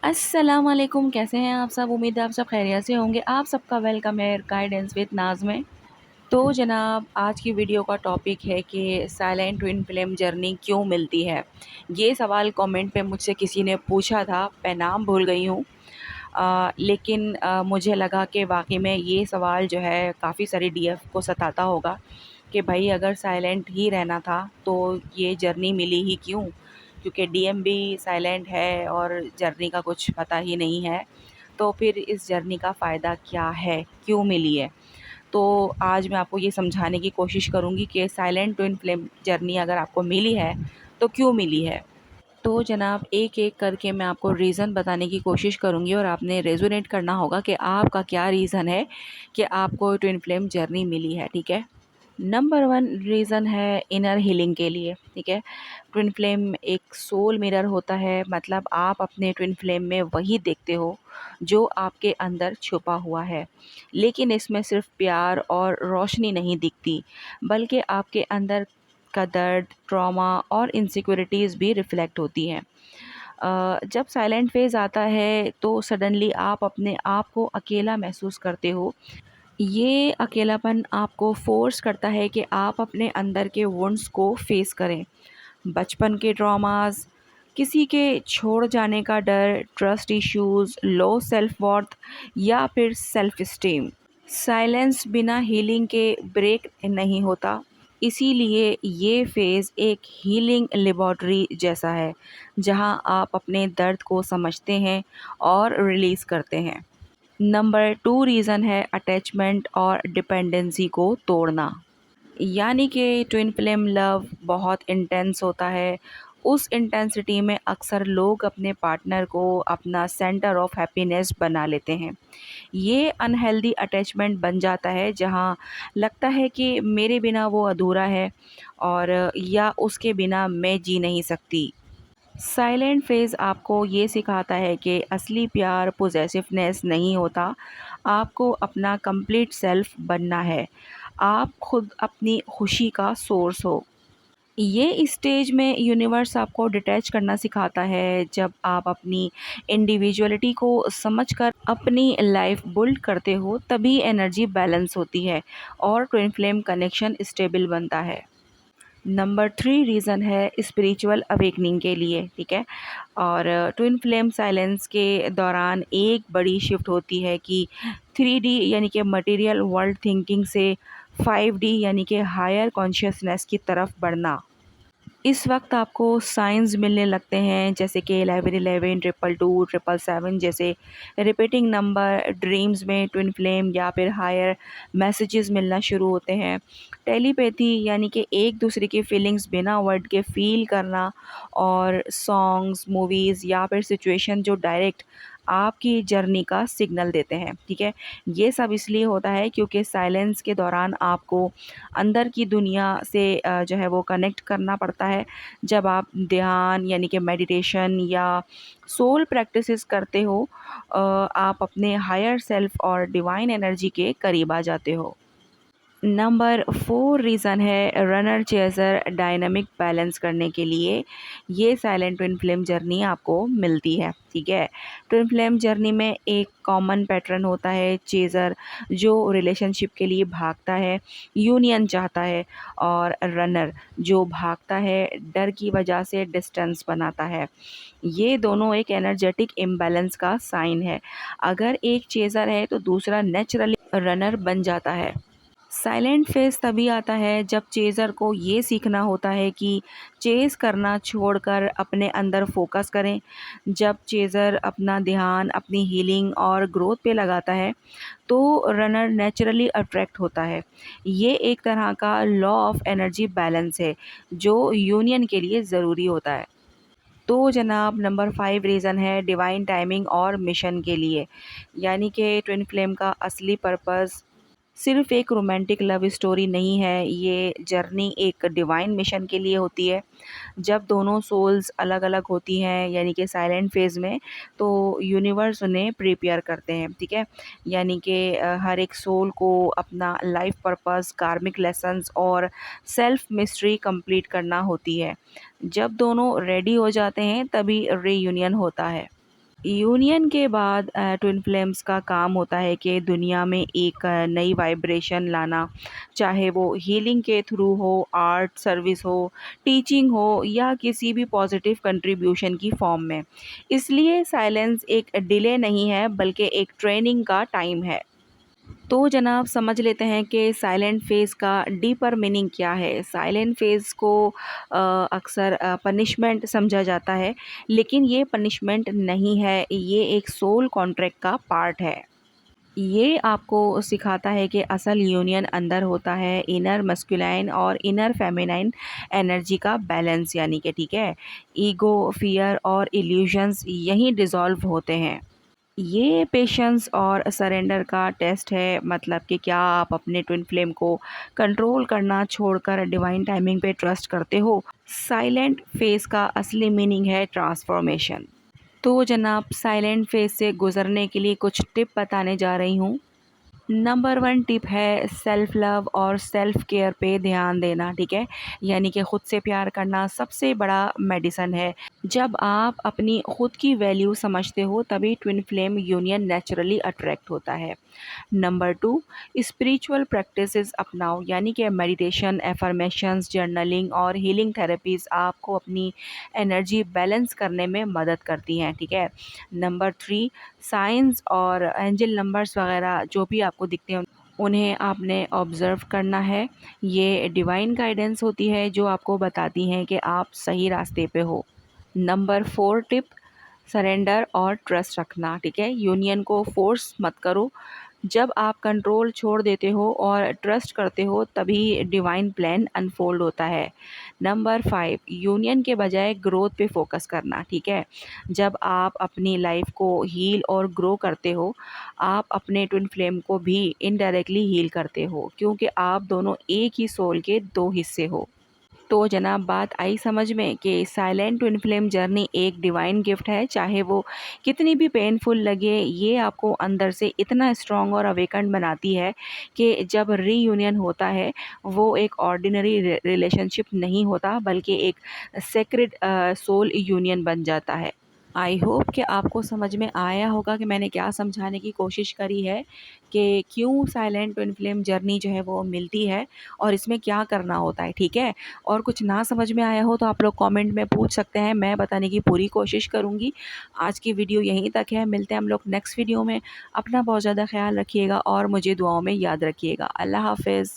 अस्सलाम वालेकुम, कैसे हैं आप सब? उम्मीद है आप सब खैरियत से होंगे। आप सबका वेलकम है गाइडेंस विद नाज़ में। तो जनाब, आज की वीडियो का टॉपिक है कि साइलेंट ट्विन फ्लेम जर्नी क्यों मिलती है। ये सवाल कमेंट पे मुझसे किसी ने पूछा था, मैं नाम भूल गई हूँ। लेकिन मुझे लगा कि वाक़ई में ये सवाल जो है काफ़ी सारी डीएफ को सताता होगा कि भाई अगर साइलेंट ही रहना था तो ये जर्नी मिली ही क्यों? क्योंकि डीएम भी साइलेंट है और जर्नी का कुछ पता ही नहीं है। तो फिर इस जर्नी का फ़ायदा क्या है? क्यों मिली है? तो आज मैं आपको ये समझाने की कोशिश करूँगी कि साइलेंट ट्विन फ्लेम जर्नी अगर आपको मिली है, तो क्यों मिली है? तो जनाब, एक-एक करके मैं आपको रीज़न बताने की कोशिश करूँगी और आपने रेज़ोनेट करना होगा कि आपका क्या रीज़न है कि आपको ट्विन फ्लेम जर्नी मिली है, ठीक है? नंबर 1 रीज़न है इनर हीलिंग के लिए, ठीक है? ट्विन फ्लेम एक सोल मिरर होता है, मतलब आप अपने ट्विन फ्लेम में वही देखते हो जो आपके अंदर छुपा हुआ है। लेकिन इसमें सिर्फ़ प्यार और रोशनी नहीं दिखती, बल्कि आपके अंदर का दर्द, ट्रॉमा और इनसिक्योरिटीज़ भी रिफ्लेक्ट होती हैं। जब साइलेंट फेज़ आता है तो सडनली आप अपने आप को अकेला महसूस करते हो। ये अकेलापन आपको फ़ोर्स करता है कि आप अपने अंदर के वुंड्स को फ़ेस करें। बचपन के ट्रॉमास, किसी के छोड़ जाने का डर, trust issues, low self worth या फिर सेल्फ एस्टीम। साइलेंस बिना हीलिंग के ब्रेक नहीं होता। इसीलिए ये फ़ेज़ एक हीलिंग लेबॉरेटरी जैसा है, जहां आप अपने दर्द को समझते हैं और रिलीज़ करते हैं। नंबर 2 रीज़न है अटैचमेंट और डिपेंडेंसी को तोड़ना। यानी कि ट्विन फ्लेम लव बहुत इंटेंस होता है। उस इंटेंसिटी में अक्सर लोग अपने पार्टनर को अपना सेंटर ऑफ हैप्पीनेस बना लेते हैं। ये अनहेल्दी अटैचमेंट बन जाता है जहाँ लगता है कि मेरे बिना वो अधूरा है और या उसके बिना मैं जी नहीं सकती। साइलेंट फेज़ आपको ये सिखाता है कि असली प्यार पॉसेसिवनेस नहीं होता, आपको अपना कंप्लीट सेल्फ बनना है। आप खुद अपनी खुशी का सोर्स हो। ये स्टेज में यूनिवर्स आपको डिटैच करना सिखाता है। जब आप अपनी इंडिविजुअलिटी को समझकर अपनी लाइफ बिल्ड करते हो, तभी एनर्जी बैलेंस होती है और ट्विन फ्लेम कनेक्शन स्टेबल बनता है। नंबर 3 रीज़न है स्पिरिचुअल अवेकनिंग के लिए, ठीक है? और ट्विन फ्लेम साइलेंस के दौरान एक बड़ी शिफ्ट होती है कि 3D यानी कि मटेरियल वर्ल्ड थिंकिंग से 5D यानी कि हायर कॉन्शियसनेस की तरफ बढ़ना। इस वक्त आपको साइंस मिलने लगते हैं, जैसे कि 1111, 222, 777 जैसे रिपीटिंग नंबर, ड्रीम्स में ट्विन फ्लेम या फिर हायर मैसेजेस मिलना शुरू होते हैं। टेलीपैथी यानी कि एक दूसरे की फीलिंग्स बिना वर्ड के फील करना, और सॉन्ग्स, मूवीज़ या फिर सिचुएशन जो डायरेक्ट आपकी जर्नी का सिग्नल देते हैं, ठीक है? ये सब इसलिए होता है क्योंकि साइलेंस के दौरान आपको अंदर की दुनिया से जो है वो कनेक्ट करना पड़ता है। जब आप ध्यान यानी कि मेडिटेशन या सोल प्रैक्टिसेस करते हो, आप अपने हायर सेल्फ और डिवाइन एनर्जी के करीब आ जाते हो। नंबर 4 रीज़न है रनर चेज़र डायनामिक बैलेंस करने के लिए ये साइलेंट ट्विन फ्लेम जर्नी आपको मिलती है, ठीक है? ट्विन फ्लेम जर्नी में एक कॉमन पैटर्न होता है। चेज़र जो रिलेशनशिप के लिए भागता है, यूनियन चाहता है, और रनर जो भागता है, डर की वजह से डिस्टेंस बनाता है। ये दोनों एक एनर्जेटिक इम्बैलेंस का साइन है। अगर एक चेज़र है तो दूसरा नेचुरली रनर बन जाता है। साइलेंट फेज तभी आता है जब चेज़र को ये सीखना होता है कि चेज़ करना छोड़कर अपने अंदर फोकस करें। जब चेज़र अपना ध्यान अपनी हीलिंग और ग्रोथ पे लगाता है, तो रनर नेचुरली अट्रैक्ट होता है। ये एक तरह का लॉ ऑफ एनर्जी बैलेंस है जो यूनियन के लिए ज़रूरी होता है। तो जनाब, नंबर 5 रीज़न है डिवाइन टाइमिंग और मिशन के लिए। यानी कि ट्विन फ्लेम का असली पर्पस सिर्फ़ एक रोमांटिक लव स्टोरी नहीं है, ये जर्नी एक डिवाइन मिशन के लिए होती है। जब दोनों सोल्स अलग-अलग होती हैं यानी कि साइलेंट फ़ेज़ में, तो यूनिवर्स उन्हें प्रिपेयर करते हैं, ठीक है? यानी कि हर एक सोल को अपना लाइफ़ पर्पस, कार्मिक लेसन्स और सेल्फ मिस्ट्री कंप्लीट करना होती है। जब दोनों रेडी हो जाते हैं तभी रीयूनियन होता है। यूनियन के बाद ट्विन फ्लेम्स का काम होता है कि दुनिया में एक नई वाइब्रेशन लाना, चाहे वो हीलिंग के थ्रू हो, आर्ट, सर्विस हो, टीचिंग हो या किसी भी पॉजिटिव कंट्रीब्यूशन की फॉर्म में। इसलिए साइलेंस एक डिले नहीं है बल्कि एक ट्रेनिंग का टाइम है। तो जनाब समझ लेते हैं कि साइलेंट फेज़ का डीपर मीनिंग क्या है। साइलेंट फेज़ को अक्सर पनिशमेंट समझा जाता है, लेकिन ये पनिशमेंट नहीं है, ये एक सोल कॉन्ट्रैक्ट का पार्ट है। ये आपको सिखाता है कि असल यूनियन अंदर होता है, इनर मस्कुलाइन और इनर फेमिनाइन एनर्जी का बैलेंस, यानी कि ठीक है, ईगो, फियर और इल्यूजन्स यहीं डिज़ॉल्व होते हैं। ये पेशेंस और सरेंडर का टेस्ट है, मतलब कि क्या आप अपने ट्विन फ्लेम को कंट्रोल करना छोड़कर डिवाइन टाइमिंग पे ट्रस्ट करते हो। साइलेंट फेस का असली मीनिंग है ट्रांसफॉर्मेशन। तो जनाब साइलेंट फेस से गुजरने के लिए कुछ टिप बताने जा रही हूँ। नंबर वन टिप है सेल्फ लव और सेल्फ केयर पे ध्यान देना, ठीक है, यानी कि खुद से प्यार करना सबसे बड़ा मेडिसन है। जब आप अपनी खुद की वैल्यू समझते हो तभी twin flame union naturally attract होता है। नंबर टू, स्पिरिचुअल प्रैक्टिसेस अपनाओ, यानी कि मेडिटेशन, एफर्मेशंस, जर्नलिंग और हीलिंग थेरेपीज़ आपको अपनी एनर्जी बैलेंस करने में मदद करती हैं, ठीक है। नंबर थ्री, साइंस और एंजल नंबर्स वगैरह जो भी आपको दिखते हैं उन्हें आपने ऑब्ज़र्व करना है। ये डिवाइन गाइडेंस होती है जो आपको बताती हैं कि आप सही रास्ते पे हो। नंबर फोर टिप, सरेंडर और ट्रस्ट रखना, ठीक है। यूनियन को फोर्स मत करो। जब आप कंट्रोल छोड़ देते हो और ट्रस्ट करते हो तभी डिवाइन प्लान अनफोल्ड होता है। नंबर फाइव, यूनियन के बजाय ग्रोथ पे फोकस करना, ठीक है। जब आप अपनी लाइफ को हील और ग्रो करते हो, आप अपने ट्विन फ्लेम को भी इनडायरेक्टली हील करते हो, क्योंकि आप दोनों एक ही सोल के दो हिस्से हो। तो जनाब बात आई समझ में कि साइलेंट ट्विन फ्लेम जर्नी एक डिवाइन गिफ्ट है, चाहे वो कितनी भी पेनफुल लगे, ये आपको अंदर से इतना स्ट्रॉन्ग और अवेकन बनाती है कि जब रीयूनियन होता है वो एक ऑर्डिनरी रिलेशनशिप नहीं होता बल्कि एक सेक्रेड सोल यूनियन बन जाता है। आई होप कि आपको समझ में आया होगा कि मैंने क्या समझाने की कोशिश करी है कि क्यों साइलेंट ट्विन फ्लेम जर्नी जो है वो मिलती है और इसमें क्या करना होता है, ठीक है। और कुछ ना समझ में आया हो तो आप लोग कमेंट में पूछ सकते हैं, मैं बताने की पूरी कोशिश करूँगी। आज की वीडियो यहीं तक है, मिलते हैं हम लोग नेक्स्ट वीडियो में। अपना बहुत ज़्यादा ख्याल रखिएगा और मुझे दुआओं में याद रखिएगा। अल्लाह हाफिज़।